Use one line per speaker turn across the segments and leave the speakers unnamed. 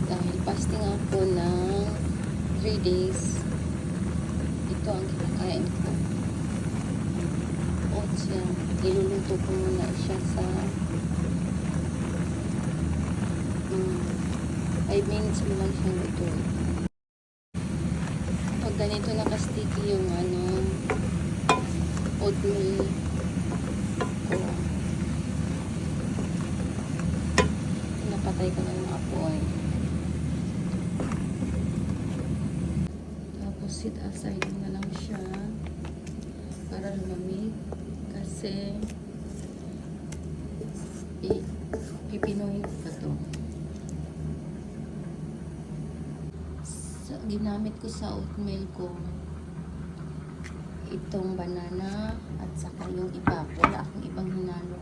Dahil fasting ako ng 3 days. Ito ang kinakain ko. Oats yan. Niluluto ko muna siya sa 5 minutes mo lang siyang lutuin. Pag ganito nakasticky yung oatmeal ko, napatay ko na yung apoy. Tapos sit aside mo na lang siya para lumamig kasi pipinuhin ko pa to. Ginamit ko sa oatmeal ko itong banana at saka yung iba. Wala akong ibang hinalo.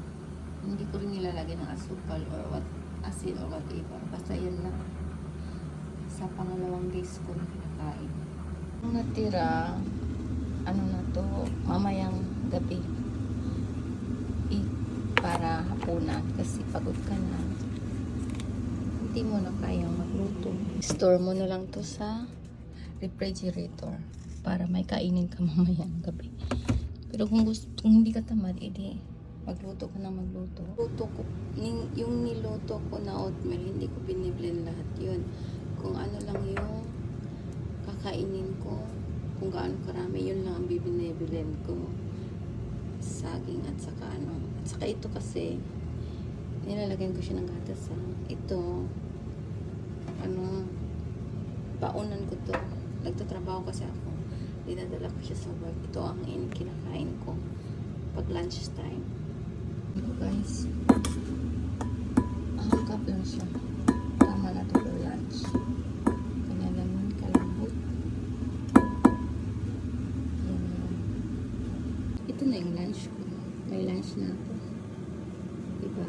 Hindi ko rin nilalagay ng asukal or what, asin or whatever. Basta yan lang. Sa pangalawang days ko kinakain. Ang natira, na to, mamayang gabi. Para hapunan kasi pagod ka na. Hindi mo na kayang magluto. Store mo na lang to sa refrigerator para may kainin ka mamayang gabi. Pero kung hindi ka tamad, edi magluto ka na magluto. Yung niluto ko na oatmeal, hindi ko biniblend lahat yun. Kung ano lang yung kakainin ko, kung gaano karami, yun lang ang bibiniblend ko. Saging at saka At saka ito kasi, nilalagyan ko siya ng gatas. Ito, paunan ko to. Nagtatrabaho kasi ako. Dinadala ko siya sa work. Ito ang kinakain ko pag lunch time. Ito guys, half cup lang siya. Tama na to for lunch. Kanya naman kalambot. Ito na yung lunch ko. May lunch na ako. Diba?